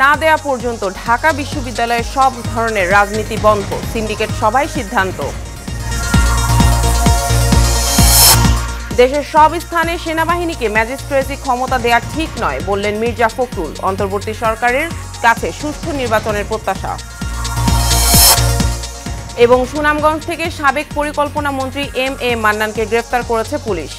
না দেয়া পর্যন্ত ঢাকা বিশ্ববিদ্যালয়ে সব ধরনের রাজনীতি বন্ধ, সিন্ডিকেট সভায় সিদ্ধান্ত। দেশের সব স্থানে সেনাবাহিনীকে ম্যাজিস্ট্রেসি ক্ষমতা দেয়া ঠিক নয় বললেন মির্জা ফখরুল। অন্তর্বর্তী সরকারের কাছে সুষ্ঠু নির্বাচনের প্রত্যাশা। এবং সুনামগঞ্জ থেকে সাবেক পরিকল্পনা মন্ত্রী এম.এ. মান্নানকে গ্রেফতার করেছে পুলিশ।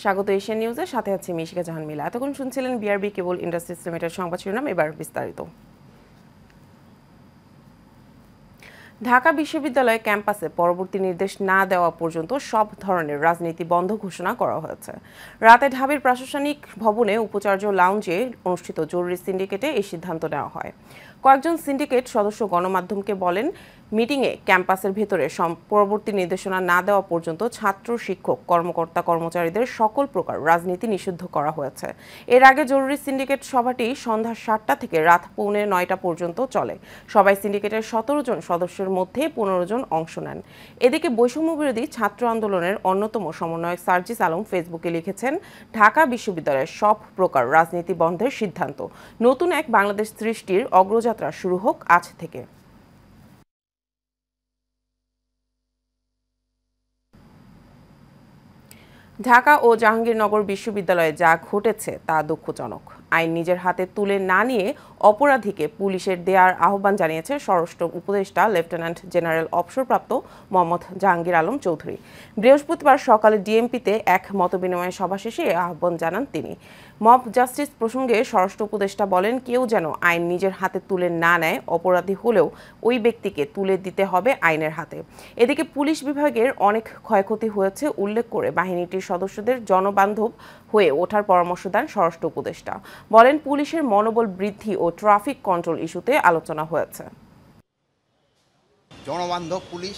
স্বাগত এশিয়ান নিউজের সাথে আছি মিশিকা জাহান মিলা। এতক্ষণ শুনছিলেন বিআরবি কেবল ইন্ডাস্ট্রিজ লিমিটেড সংবাদ শিরোনাম, এবার বিস্তারিত। ঢাকা বিশ্ববিদ্যালয় ক্যাম্পাসে পরবর্তী নির্দেশ না দেওয়া পর্যন্ত সব ধরনের রাজনীতি বন্ধ ঘোষণা করা হয়েছে। রাতে ঢাবির প্রশাসনিক ভবনে উপাচার্য লাউঞ্জে অনুষ্ঠিত জরুরি সিন্ডিকেটে এই সিদ্ধান্ত নেওয়া হয়। কয়েকজন সিন্ডিকেট সদস্য গণমাধ্যমকে বলেন, মিটিংয়ে ক্যাম্পাসের ভেতরে পরবর্তী নির্দেশনা না দেওয়া পর্যন্ত ছাত্র, শিক্ষক, কর্মকর্তা, কর্মচারীদের সকল প্রকার রাজনীতি নিষিদ্ধ করা হয়েছে। এর আগে জরুরি সিন্ডিকেট সভাটি সন্ধ্যা ৭টা থেকে রাত 8:45 পর্যন্ত চলে। সবাই সিন্ডিকেটের 17 জন সদস্যের মধ্যে 15 জন অংশ নেন। এদিকে বৈষম্যবিরোধী ছাত্র আন্দোলনের অন্যতম সমন্বয়ক সার্জিস আলম ফেসবুকে লিখেছেন, ঢাকা বিশ্ববিদ্যালয়ের সব প্রকার রাজনীতি বন্ধের সিদ্ধান্ত। নতুন এক বাংলাদেশ সৃষ্টির অগ্রযাত্রা শুরু হোক আজ থেকে। ঢাকা ও জাহাঙ্গীরনগর বিশ্ববিদ্যালয়ে যা ঘটেছে তা দুঃখজনক। আইন নিজের হাতে তুলে না নিয়ে অপরাধীকে পুলিশের দেয়ার আহ্বান জানিয়েছে স্বরাষ্ট্র উপদেষ্টা লেফটেন্যান্ট জেনারেল অবসরপ্রাপ্ত মোহাম্মদ জাহাঙ্গীর আলম চৌধুরী। বৃহস্পতিবার সকালে ডিএমপিতে এক মতবিনিময় সভা শেষে এই আহ্বান জানান তিনি। মব জাস্টিস প্রসঙ্গে স্বরাষ্ট্র উপদেষ্টা বলেন, কেউ যেন আইন নিজের হাতে তুলে না নেয়, অপরাধী হলেও ওই ব্যক্তিকে তুলে দিতে হবে আইনের হাতে। এদিকে পুলিশ বিভাগের অনেক ক্ষয়ক্ষতি হয়েছে উল্লেখ করে বাহিনীটির সদস্যদের জনবান্ধব হয়ে ওঠার পরামর্শ দেন স্বরাষ্ট্র উপদেষ্টা। বলেন, পুলিশের মনোবল বৃদ্ধি ও ট্রাফিক কন্ট্রোল ইস্যুতে আলোচনা হয়েছে। জনবান্ধব পুলিশ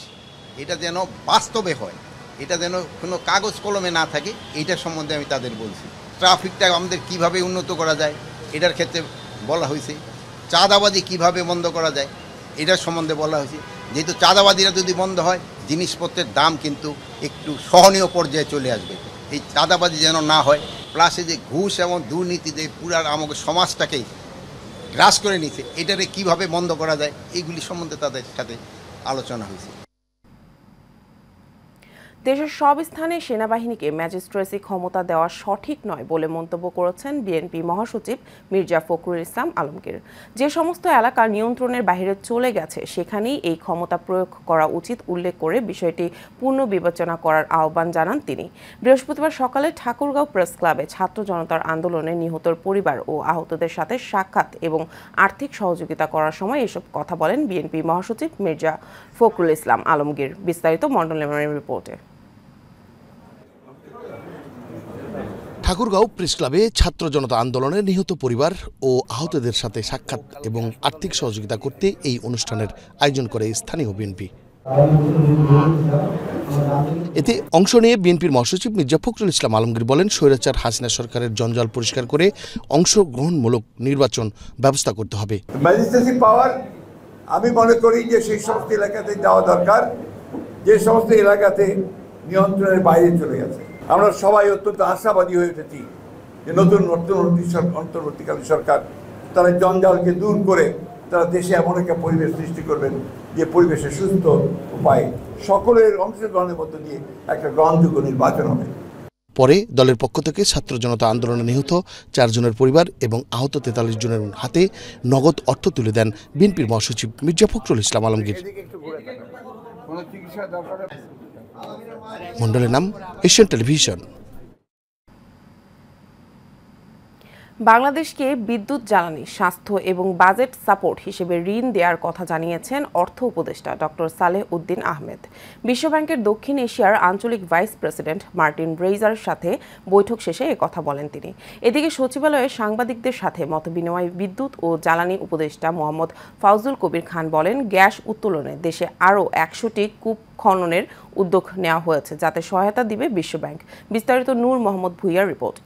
এটা যেন বাস্তবে হয়, এটা যেন কোনো কাগজ কলমে না থাকে, এইটার সম্বন্ধে আমি তাদের বলছি। ট্রাফিকটা আমাদের কিভাবে উন্নত করা যায় এটার ক্ষেত্রে বলা হয়েছে। চাঁদাবাজি কিভাবে বন্ধ করা যায় এটার সম্বন্ধে বলা হয়েছে। যেহেতু চাঁদাবাজিরা যদি বন্ধ হয়, জিনিসপত্রের দাম কিন্তু একটু সহনীয় পর্যায়ে চলে আসবে। এই চাঁদাবাজি যেন না হয়, প্লাসে যে ঘুষ এবং দুর্নীতিতে পুরা আমাদের সমাজটাকেই গ্রাস করে নিচ্ছে, এটারে কিভাবে বন্ধ করা যায় এইগুলি সম্বন্ধে তাদের সাথে আলোচনা হয়েছে। দেশের সব স্থানে সেনাবাহিনীকে ম্যাজিস্ট্রেসি ক্ষমতা দেওয়া সঠিক নয় বলে মন্তব্য করেছেন বিএনপি মহাসচিব মির্জা ফখরুল ইসলাম আলমগীর। যে সমস্ত এলাকা নিয়ন্ত্রণের বাইরে চলে গেছে সেখানেই এই ক্ষমতা প্রয়োগ করা উচিত উল্লেখ করে বিষয়টি পুনর্বিবেচনা করার আহ্বান জানান তিনি। বৃহস্পতিবার সকালে ঠাকুরগাঁও প্রেস ক্লাবে ছাত্র জনতার আন্দোলনে নিহতর পরিবার ও আহতদের সাথে সাক্ষাৎ এবং আর্থিক সহযোগিতা করার সময় এসব কথা বলেন বিএনপি মহাসচিব মির্জা ফখরুল ইসলাম আলমগীর। বিস্তারিত মন্ডল লেমনের রিপোর্টে। ঠাকুরগাঁও প্রেস ক্লাবে ছাত্র জনতা আন্দোলনের নিহত পরিবার ও আহতদের সাথে সাক্ষাৎ এবং আর্থিক সহযোগিতা করতে এই অনুষ্ঠানের আয়োজন করে স্থানীয় বিএনপি। এতে অংশ নিয়ে বিএনপির মহাসচিব মির্জা ফখরুল ইসলাম আলমগীর বলেন, স্বৈরাচার হাসিনা সরকারের জঞ্জাল পরিষ্কার করে অংশগ্রহণমূলক নির্বাচন ব্যবস্থা করতে হবে। ম্যাজিস্ট্রেসি পাওয়ার আমি মনে করি যে সেই সমস্ত এলাকাতে যাওয়া দরকার যে সমস্ত এলাকাতে নিয়ন্ত্রণের বাইরে চলে গেছে। আমরা সবাই অত্যন্ত আশাবাদী হয়ে উঠেছি যে নতুন অন্তর্বর্তীকালীন সরকার তারা জঞ্জালকে দূর করে তারা দেশে এমন একটা পরিবেশ সৃষ্টি করবেন যে পরিবেশে সুস্থ উপায়ে সকলের অংশগ্রহণের মধ্য দিয়ে একটা গ্রহণযোগ্য নির্বাচন হবে। পরে দলের পক্ষ থেকে ছাত্র জনতা আন্দোলনে নিহত 4 জনের পরিবার এবং আহত 43 জনের হাতে নগদ অর্থ তুলে দেন বিএনপির মহাসচিব মির্জা ফখরুল ইসলাম আলমগীর। মন্ডলের নাম এশিয়ান টেলিভিশন। বাংলাদেশকে বিদ্যুৎ, জ্বালানি, স্বাস্থ্য এবং বাজেট সাপোর্ট হিসেবে ঋণ দেওয়ার কথা জানিয়েছেন অর্থ উপদেষ্টা ডক্টর সালেহ উদ্দিন আহমেদ। বিশ্বব্যাংকের দক্ষিণ এশিয়ার আঞ্চলিক ভাইস প্রেসিডেন্ট মার্টিন ব্রেইজারের সাথে বৈঠক শেষে একথা বলেন তিনি। এদিকে সচিবালয়ে সাংবাদিকদের সাথে মতবিনিময় বিদ্যুৎ ও জ্বালানি উপদেষ্টা মোহাম্মদ ফাউজুল কবির খান বলেন, গ্যাস উত্তোলনে দেশে আরও 100টি কূপ খননের উদ্যোগ নেওয়া হয়েছে, যাতে সহায়তা দিবে বিশ্বব্যাংক। বিস্তারিত নূর মোহাম্মদ ভুইয়ার রিপোর্ট।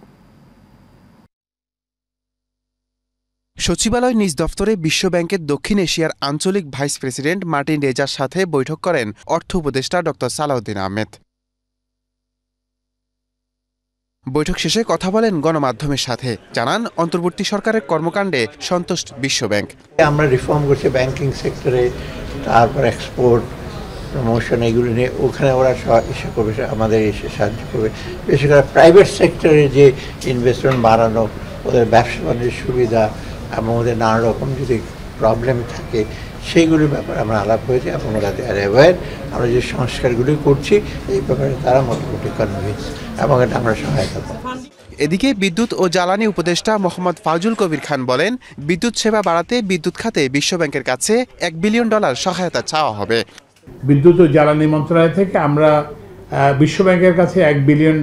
সচিবালয় নিজ দফতরে বিশ্বব্যাংকের দক্ষিণ এশিয়ার আঞ্চলিক ভাইস প্রেসিডেন্ট মার্টিন রেজার সাথে বৈঠক করেন অর্থ উপদেষ্টা ডক্টর সালাউদ্দিন আহমেদ। বৈঠক শেষে কথা বলেন গণমাধ্যমের সাথে, জানান অন্তর্বর্তী সরকারের কর্মকাণ্ডে সন্তুষ্ট বিশ্বব্যাংক। আমরা রিফর্ম করছি ব্যাংকিং সেক্টরে, তারপর এক্সপোর্ট প্রমোশন, এগুলো নিয়ে ওখানে ওরা এসে করবে, আমাদের এসে সাহায্য করবে। বিশেষ করে প্রাইভেট সেক্টরে যে ইনভেস্টমেন্ট বাড়ানো, ওদের ব্যবসা বাণিজ্যের সুবিধা এবং ওদের নানা রকম যদি প্রবলেম থাকে সেইগুলির ব্যাপারে আমরা আলাপ হয়েছি এবং ওরা অ্যাওয়্যার। আমরা যে সংস্কারগুলি করছি এই ব্যাপারে তারা মোটামুটি কনভিন্স এবং এটা আমরা সহায়তা করব। এদিকে বিদ্যুৎ ও জ্বালানি উপদেষ্টা মোহাম্মদ ফাজুল কবির খান বলেন, বিদ্যুৎ সেবা বাড়াতে বিদ্যুৎ খাতে বিশ্বব্যাংকের কাছে $1 বিলিয়ন সহায়তা চাওয়া হবে। বিদ্যুৎ ও জ্বালানি মন্ত্রণালয় থেকে আমরা বিশ্বব্যাংকের কাছে $1 বিলিয়ন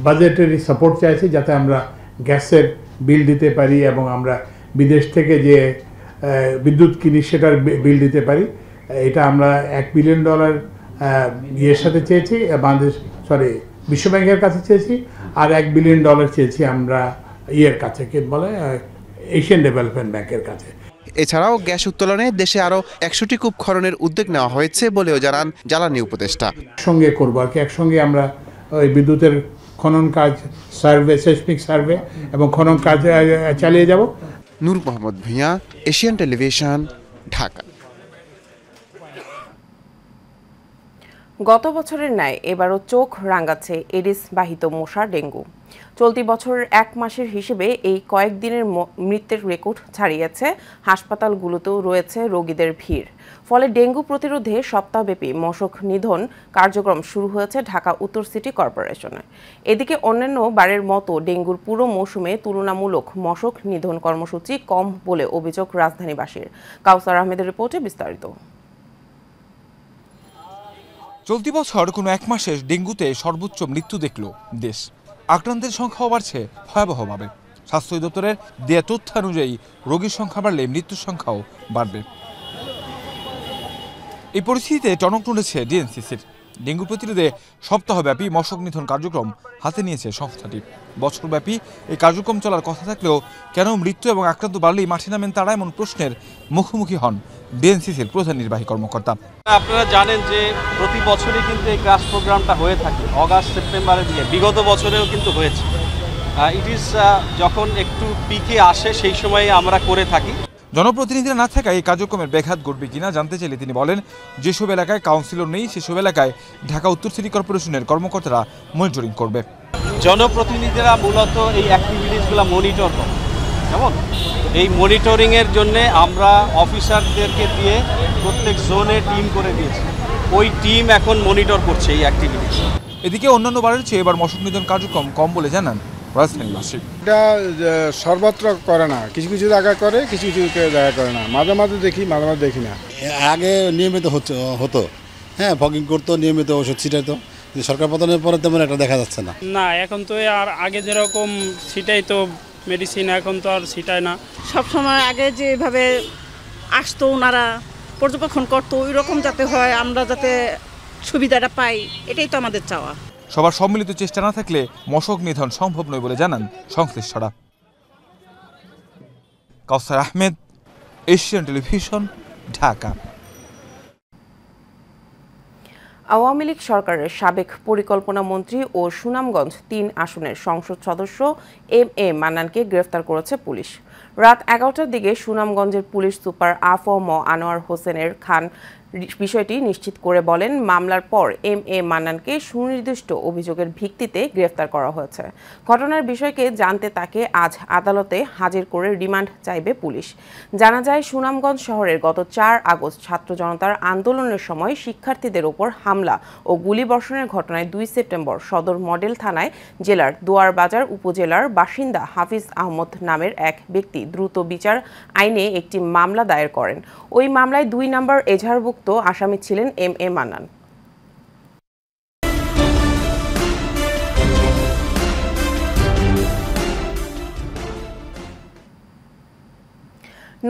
বাজেটারি সাপোর্ট চাইছি, যাতে আমরা গ্যাসের বিল দিতে পারি এবং আমরা বিদেশ থেকে যে বিদ্যুৎ কিনি সেটার বিল দিতে পারি। এটা আমরা $1 বিলিয়ন ইয়ের সাথে চেয়েছি, বিশ্বব্যাংকের কাছে চেয়েছি, আর $1 বিলিয়ন চেয়েছি আমরা ইয়ের কাছে, কি বলে, এশিয়ান ডেভেলপমেন্ট ব্যাংকের কাছে। এছাড়াও গ্যাস উত্তোলনে দেশে আরও 100টি কূপ খননের উদ্যোগ নেওয়া হয়েছে বলেও জানান জ্বালানি উপদেষ্টা। একসঙ্গে করবো আর কি, একসঙ্গে আমরা ওই বিদ্যুতের খনন কাজ, সার্ভে, সেসমিক সার্ভে এবং খনন কাজ চালিয়ে যাব। নূর মোহাম্মদ ভূঁইয়া, এশিয়ান টেলিভিশন, ঢাকা। গত বছরের ন্যায় এবারও চোখ রাঙাচ্ছে এডিস বাহিত মশা ডেঙ্গু। চলতি বছরের 1 মাসের হিসেবে এই কয়েকদিনের মৃত্যুর রেকর্ড ছাড়িয়েছে। হাসপাতালগুলোতেও রয়েছে রোগীদের ভিড়। ফলে ডেঙ্গু প্রতিরোধে সপ্তাহব্যাপী মশক নিধন কার্যক্রম শুরু হয়েছে ঢাকা উত্তর সিটি কর্পোরেশনে। এদিকে অন্যান্য বারের মতো ডেঙ্গুর পুরো মৌসুমে তুলনামূলক মশক নিধন কর্মসূচি কম বলে অভিযোগ রাজধানীবাসীর। কাউসার আহমেদের রিপোর্টে বিস্তারিত। চলতি বছর কোনো 1 মাসে ডেঙ্গুতে সর্বোচ্চ মৃত্যু দেখল দেশ। আক্রান্তের সংখ্যাও বাড়ছে ভয়াবহভাবে। স্বাস্থ্য অধিদপ্তরের দেয়া তথ্য অনুযায়ী রোগীর সংখ্যা বাড়লে মৃত্যুর সংখ্যাও বাড়বে। এই পরিস্থিতিতে টনক নড়েছে ডিএনসিসির। ডেঙ্গু প্রতিরোধে সপ্তাহব্যাপী মশক নিধন কার্যক্রম হাতে নিয়েছে সংস্থাটি। বছরব্যাপী এই কার্যক্রম চলার কথা থাকলেও কেন মৃত্যু এবং আক্রান্ত বাড়লেই মাঠে নামেন তারা, এমন প্রশ্নের মুখোমুখি হন ডিএনসিসির প্রধান নির্বাহী কর্মকর্তা। আপনারা জানেন যে প্রতি বছরই কিন্তু এই ক্রাশ প্রোগ্রামটা হয়ে থাকে, অগাস্ট সেপ্টেম্বরের দিকে। বিগত বছরেও কিন্তু হয়েছে। ইট ইজ যখন একটু পিকে আসে সেই সময় আমরা করে থাকি। জনপ্রতিনিধিরা না থাকায় এই কার্যক্রমের ব্যাঘাত ঘটবে কিনা জানতে চাইলে তিনি বলেন, যেসব এলাকায় কাউন্সিলর নেই সেসব এলাকায় ঢাকা উত্তর সিটি কর্পোরেশনের কর্মকর্তারা মনিটরিং করবে। জনপ্রতিনিধিরা মূলত এই অ্যাক্টিভিটিসগুলো মনিটর করে। যেমন এই মনিটরিংয়ের জন্য আমরা অফিসারদেরকে দিয়ে প্রত্যেক জোনে টিম করে দিয়েছি। ওই টিম এখন মনিটর করছে এই অ্যাক্টিভিটিস। এদিকে অন্যান্য বারের চেয়ে এবার মশক নিধন কার্যক্রম কম বলে জানান রাজধানীবাসী। এটা সর্বত্র করে না, কিছু কিছু জায়গায় করে, কিছু কিছু জায়গায় করে না। মাঝে মাঝে দেখি, মাঝে মাঝে দেখি না। আগে নিয়মিত হতো, হ্যাঁ, ফগিং করতো, নিয়মিত ওষুধ ছিটাইতো, কিন্তু সরকার পতনের পরে তেমন একটা দেখা যাচ্ছে না। না, এখন তো আর আগে যেরকম ছিটাইতো মেডিসিন, এখন তো আর ছিটায় না। সবসময় আগে যেভাবে আসতো ওনারা পর্যবেক্ষণ করতো, ওই রকম যাতে হয়, আমরা যাতে সুবিধাটা পাই, এটাই তো আমাদের চাওয়া। সবার সম্মিলিত চেষ্টা না থাকলে মশক নিধন সম্ভব নয় বলে জানান সংশ্লিষ্টরা। কাউসার আহমেদ, এশিয়ান টেলিভিশন, ঢাকা। আওয়ামী লীগ সরকারের সাবেক পরিকল্পনা মন্ত্রী ও সুনামগঞ্জ 3 আসনের সংসদ সদস্য এম.এ. মান্নানকে গ্রেফতার করেছে পুলিশ। রাত 11টার দিকে সুনামগঞ্জের পুলিশ সুপার আ.ফ.ম. আনোয়ার হোসেনের খান বিষয়টি নিশ্চিত করে বলেন, মামলার পর এম.এ. মান্নানকে সুনির্দিষ্ট অভিযোগের ভিত্তিতে গ্রেফতার করা হয়েছে। ঘটনার বিষয়কে জানতে তাকে আজ আদালতে হাজির করে রিমান্ড চাইবে পুলিশ। জানা যায়, সুনামগঞ্জ শহরের গত 4 আগস্ট ছাত্র জনতার আন্দোলনের সময় শিক্ষার্থীদের ওপর হামলা ও গুলিবর্ষণের ঘটনায় 2 সেপ্টেম্বর সদর মডেল থানায় জেলার দোয়ারবাজার উপজেলার বাসিন্দা হাফিজ আহমদ নামের এক ব্যক্তি দ্রুত বিচার আইনে একটি মামলা দায়ের করেন। ওই মামলায় 2 নম্বর এজাহারভুক্ত আসামি ছিলেন এম.এ. মান্নান।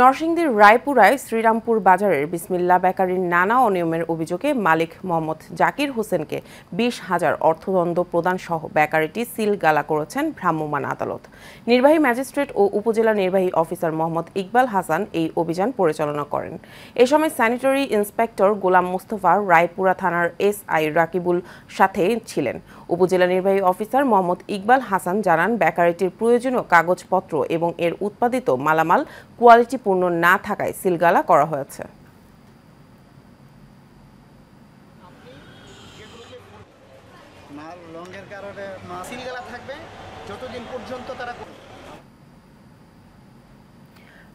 নরসিংদীর রায়পুরায় শ্রীরামপুর বাজারের বিসমিল্লা বেকারির নানা অনিয়মের অভিযোগে মালিক মোহাম্মদ জাকির হোসেনকে 20,000 অর্থদণ্ড প্রদান সহ বেকারিটি সিলগালা করেছেন ভ্রাম্যমাণ আদালত। নির্বাহী ম্যাজিস্ট্রেট ও উপজেলা নির্বাহী অফিসার মোহাম্মদ ইকবাল হাসান এই অভিযান পরিচালনা করেন। এ সময় স্যানিটারি ইন্সপেক্টর গোলাম মোস্তফা, রায়পুরা থানার এসআই রাকিবুল সাথে ছিলেন। উপজেলা নির্বাহী অফিসার মোহাম্মদ ইকবাল হাসান জানান, বেকারিটির প্রয়োজনীয় কাগজপত্র এবং এর উৎপাদিত মালামাল কোয়ালিটিপূর্ণ না থাকায় সিলগালা করা হয়েছে। মাল রঙের কারণে সিলগালা থাকবে যতদিন পর্যন্ত তারা।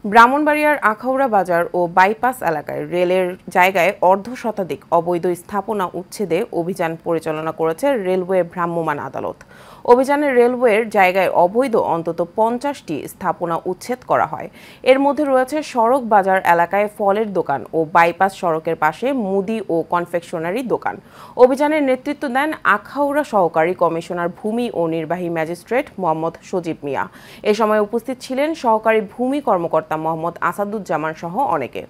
ব্রাহ্মণবাড়িয়ার আখাউড়া বাজার ও বাইপাস এলাকায় রেলের জায়গায় অর্ধশতাধিক অবৈধ স্থাপনা উচ্ছেদে অভিযান পরিচালনা করেছে রেলওয়ে ভ্রাম্যমাণ আদালত। অভিযানে রেলওয়ের জায়গায় অবৈধ অন্তত 50টি স্থাপনা উচ্ছেদ করা হয়। এর মধ্যে রয়েছে সড়ক বাজার এলাকায় ফলের দোকান ও বাইপাস সড়কের পাশে মুদি ও কনফেকশনারি দোকান। অভিযানের নেতৃত্ব দেন আখাউড়া সহকারী কমিশনার ভূমি ও নির্বাহী ম্যাজিস্ট্রেট মোহাম্মদ সজীব মিয়া। এ সময় উপস্থিত ছিলেন সহকারী ভূমি কর্মকর্তা মোহাম্মদ আসাদুজ্জামান সহ অনেকে।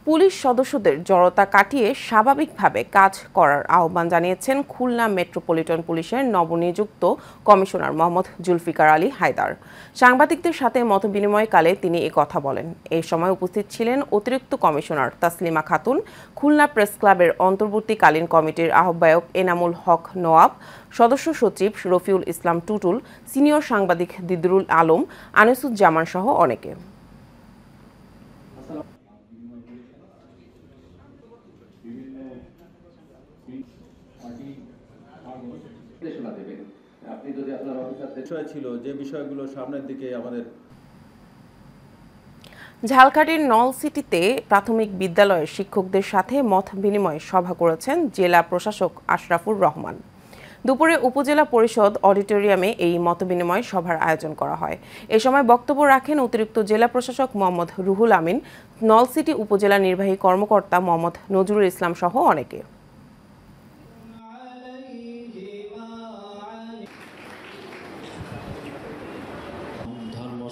পুলিশ সদস্যদের জড়তা কাটিয়ে স্বাভাবিকভাবে কাজ করার আহ্বান জানিয়েছেন খুলনা মেট্রোপলিটন পুলিশের নবনিযুক্ত কমিশনার মোহাম্মদ জুলফিকার আলী হায়দার। সাংবাদিকদের সাথে মতবিনিময়কালে তিনি কথা বলেন। এই সময় উপস্থিত ছিলেন অতিরিক্ত কমিশনার তাসলিমা খাতুন, খুলনা প্রেস ক্লাবের অন্তর্বর্তীকালীন কমিটির আহ্বায়ক এনামুল হক নোয়াব, সদস্য সচিব রফিউল ইসলাম টুটুল, সিনিয়র সাংবাদিক দিদরুল আলম, আনিসুজ্জামান সহ অনেকে। ছিল যে বিষয়গুলো সামনের দিকে আমাদের। ঝালকাঠির নলসিটিতে প্রাথমিক বিদ্যালয়ের শিক্ষকদের সাথে মত বিনিময় সভা করেছেন জেলা প্রশাসক আশরাফুর রহমান। দুপুরে উপজেলা পরিষদ অডিটোরিয়ামে এই মতবিনিময় সভার আয়োজন করা হয়। এ সময় বক্তব্য রাখেন অতিরিক্ত জেলা প্রশাসক মোহাম্মদ রুহুল আমিন, নলসিটি উপজেলা নির্বাহী কর্মকর্তা মোহাম্মদ নজরুল ইসলাম সহ অনেকে।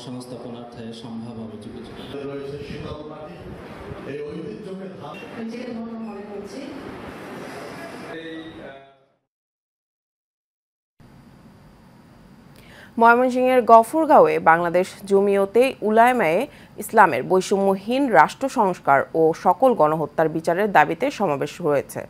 সংস্থাপনার্থে সম্ভাব্য ময়মনসিংহের গফরগাঁওয়ে বাংলাদেশ জমিয়তে উলামায়ে ইসলামের বৈষম্যহীন রাষ্ট্র সংস্কার ও সকল গণহত্যার বিচারের দাবিতে সমাবেশ হয়েছে।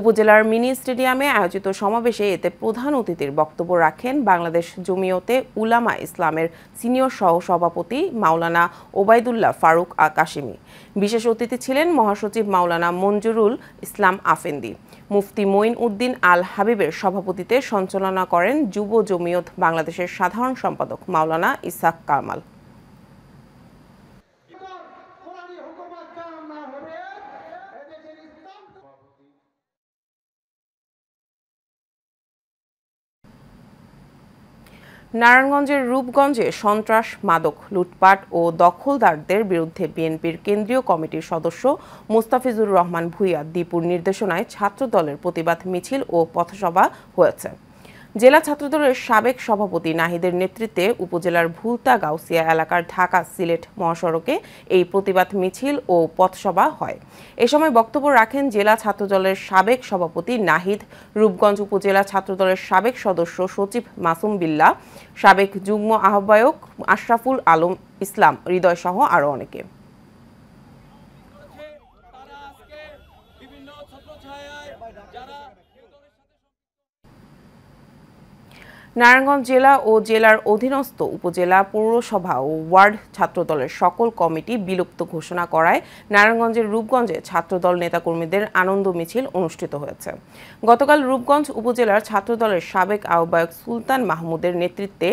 উপজেলার মিনি স্টেডিয়ামে আয়োজিত সমাবেশে এতে প্রধান অতিথির বক্তব্য রাখেন বাংলাদেশ জমিয়তে উলামা ইসলামের সিনিয়র সহসভাপতি মাওলানা ওবায়দুল্লাহ ফারুক কাশিমি। বিশেষ অতিথি ছিলেন মহাসচিব মাওলানা মঞ্জুরুল ইসলাম আফেন্দি। মুফতি মঈন উদ্দিন আল হাবিবের সভাপতিত্বে সঞ্চালনা করেন যুব জমিয়ত বাংলাদেশের সাধারণ সম্পাদক মাওলানা ইসহাক কামাল। নারায়ণগঞ্জের রূপগঞ্জে সন্ত্রাস, মাদক, লুটপাট ও দখলদারদের বিরুদ্ধে বিএনপির কেন্দ্রীয় কমিটির সদস্য মোস্তাফিজুর রহমান ভূঁইয়া দীপুর নির্দেশনায় ছাত্রদলের প্রতিবাদ মিছিল ও পথসভা হয়েছে। জেলা ছাত্রদলের সাবেক সভাপতি নাহিদের নেতৃত্বে উপজেলার ভুলতা গাউসিয়া এলাকার ঢাকা সিলেট মহাসড়কে এই প্রতিবাদ মিছিল ও পথসভা হয়। এ সময় বক্তব্য রাখেন জেলা ছাত্রদলের সাবেক সভাপতি নাহিদ, রূপগঞ্জ উপজেলা ছাত্রদলের সাবেক সদস্য সচিব মাসুম বিল্লাহ, সাবেক যুগ্ম আহ্বায়ক আশরাফুল আলম ইসলাম হৃদয় সহ আরও অনেকে। নারায়ণগঞ্জ জেলা ও জেলার অধীনস্থ উপজেলা, পৌরসভা ও ওয়ার্ড ছাত্রদলের সকল কমিটি বিলুপ্ত ঘোষণা করায় নারায়ণগঞ্জের রূপগঞ্জে ছাত্রদল নেতাকর্মীদের আনন্দ মিছিল অনুষ্ঠিত হয়েছে। গতকাল রূপগঞ্জ উপজেলার ছাত্রদলের সাবেক আহ্বায়ক সুলতান মাহমুদের নেতৃত্বে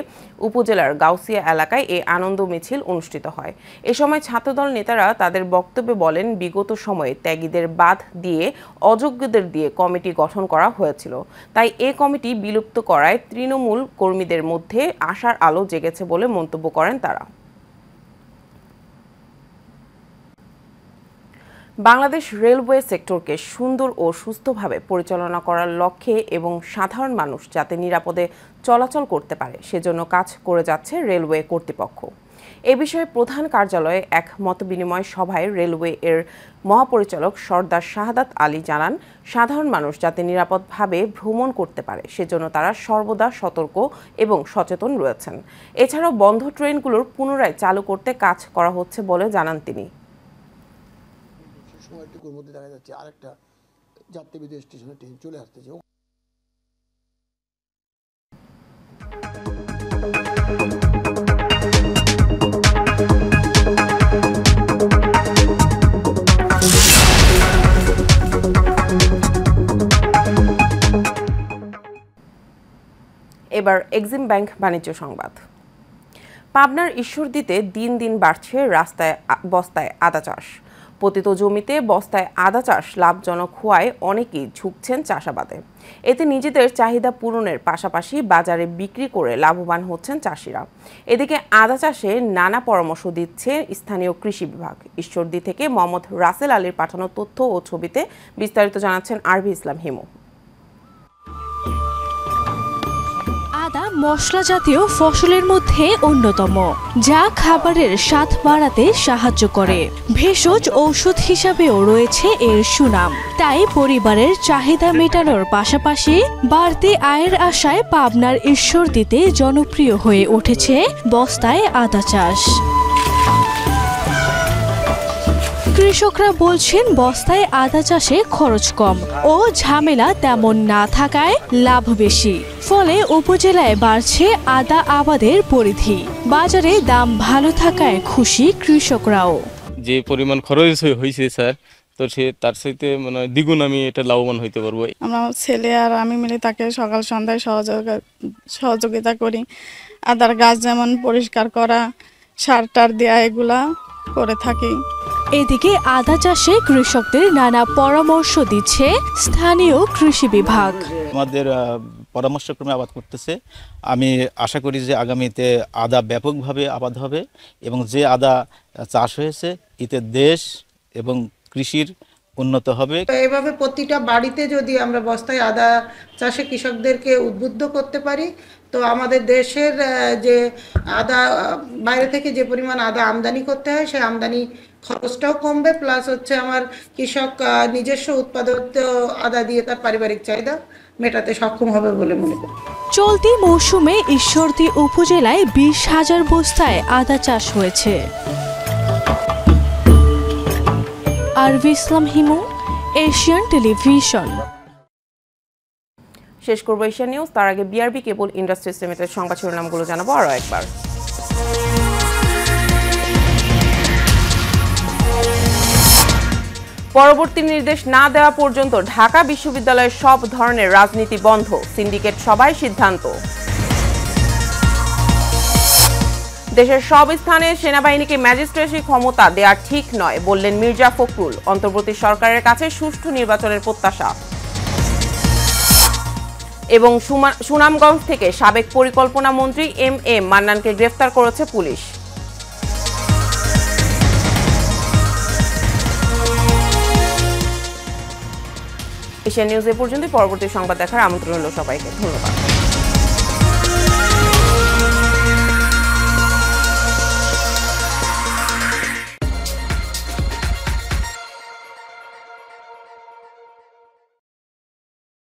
উপজেলার গাউসিয়া এলাকায় এই আনন্দ মিছিল অনুষ্ঠিত হয়। এ সময় ছাত্রদল নেতারা তাদের বক্তব্যে বলেন, বিগত সময়ে ত্যাগীদের বাদ দিয়ে অযোগ্যদের দিয়ে কমিটি গঠন করা হয়েছিল, তাই এ কমিটি বিলুপ্ত করায় তৃণমূল কর্মীদের মধ্যে আশার আলো জেগেছে বলে মন্তব্য করেন তারা। বাংলাদেশ রেলওয়ে সেক্টরকে সুন্দর ও সুস্থভাবে পরিচালনা করার লক্ষ্যে এবং সাধারণ মানুষ যাতে নিরাপদে চলাচল করতে পারে সেজন্য কাজ করে যাচ্ছে রেলওয়ে কর্তৃপক্ষ। এ বিষয়ে প্রধান কার্যালয়ে এক মতবিনিময় সভায় রেলওয়ে এর মহাপরিচালক সর্দার শাহাদাত আলী জানান, সাধারণ মানুষ যাতে নিরাপদভাবে ভ্রমণ করতে পারে সেজন্য তারা সর্বদা সতর্ক এবং সচেতন রয়েছেন। এছাড়াও বন্ধ ট্রেনগুলোর পুনরায় চালু করতে কাজ করা হচ্ছে বলে জানান তিনি। সময়টুকুর মধ্যে দেখা যাচ্ছে আরেকটা যাত্রীবাহী স্টেশনে ট্রেন চলে আসতেছে। এবার এক্সিম ব্যাংক বাণিজ্য সংবাদ। পাবনার ঈশ্বরদীতে দিন দিন বাড়ছে বস্তায় আদা চাষ। পতিত জমিতে বস্তায় আদা চাষ লাভজনক হওয়ায় অনেকেই ঝুঁকছেন চাষাবাদে। এতে নিজেদের চাহিদা পূরণের পাশাপাশি বাজারে বিক্রি করে লাভবান হচ্ছেন চাষিরা। এদিকে আদা চাষে নানা পরামর্শ দিচ্ছে স্থানীয় কৃষি বিভাগ। ঈশ্বরদী থেকে মোহাম্মদ রাসেল আলীর পাঠানো তথ্য ও ছবিতে বিস্তারিত জানাচ্ছেন আরভি ইসলাম হিমু। আদা মশলা জাতীয় ফসলের মধ্যে অন্যতম, যা খাবারের স্বাদ বাড়াতে সাহায্য করে। ভেষজ ঔষধ হিসাবেও রয়েছে এর সুনাম। তাই পরিবারের চাহিদা মেটানোর পাশাপাশি বাড়তি আয়ের আশায় পাবনার ঈশ্বরদীতে জনপ্রিয় হয়ে উঠেছে বস্তায় আদা চাষ। কৃষকরা বলছেন বস্তায় আদা চাষে খরচ কম ও ঝামেলা তেমন না থাকায় লাভ বেশি। ফলে উপজেলায় বাড়ছে আদা আবাদের পরিধি। বাজারে দাম ভালো থাকায় খুশি কৃষকরাও। যে পরিমাণ খরচ হয়েছে স্যার, তো সে তার সাথে মানে দ্বিগুণ আমি এটা লাভবান হইতে পারবো। আমরা ছেলে আর আমি মিলে তাকে সকাল সন্ধ্যায় সহযোগিতা করি। আদার গাছ যেমন পরিষ্কার করা, সার টার দেওয়া, এগুলা করে থাকি। এদিকে আদা চাষে কৃষকদের নানা পরামর্শ দিচ্ছে স্থানীয় কৃষি বিভাগ। আমাদের পরামর্শক্রমে আবাদ করতেছে। আমি আশা করি যে আগামীতে আদা ব্যাপকভাবে আবাদ হবে এবং যে আদা চাষ হয়েছে এতে দেশ এবং কৃষির উন্নত হবে। এইভাবে প্রতিটা বাড়িতে যদি আমরা বস্তায় আদা চাষে কৃষকদেরকে উদ্বুদ্ধ করতে পারি, তো আমাদের দেশের যে আদা বাইরে থেকে যে পরিমাণ আদা আমদানি করতে হয় সেই আমদানি খরচটাও কমবে, প্লাস হচ্ছে আমার কৃষক নিজস্ব উৎপাদিত আদা দিয়ে তার পারিবারিক চাহিদা মেটাতে সক্ষম হবে বলে মনে করি। চলতি মৌসুমে ঈশ্বরদী উপজেলায় 20,000 বস্তায় আদা চাষ হয়েছে। আরভি ইসলাম হিমু, এশিয়ান টেলিভিশন। শেষ করবো এশিয়ান নিউজ। তার আগে বিআরবি কেবল ইন্ডাস্ট্রিজ লিমিটেড সংবাদ শিরোনামগুলো জানাবো আরও একবার। পরবর্তী নির্দেশ না দেওয়া পর্যন্ত ঢাকা বিশ্ববিদ্যালয়ের সব ধরনের রাজনীতি বন্ধ, সিন্ডিকেট সভায় সিদ্ধান্ত। দেশের সব স্থানে সেনাবাহিনীকে ম্যাজিস্ট্রেসি ক্ষমতা দেওয়া ঠিক নয় বললেন মির্জা ফখরুল। অন্তর্বর্তী সরকারের কাছে সুষ্ঠু নির্বাচনের প্রত্যাশা। এবং সুনামগঞ্জ থেকে সাবেক পরিকল্পনা মন্ত্রী এম.এ. মান্নানকে গ্রেফতার করেছে পুলিশ। এশিয়ান নিউজ এ পর্যন্ত। পরবর্তী সংবাদ দেখার আমন্ত্রণ হলো সবাইকে। ধন্যবাদ।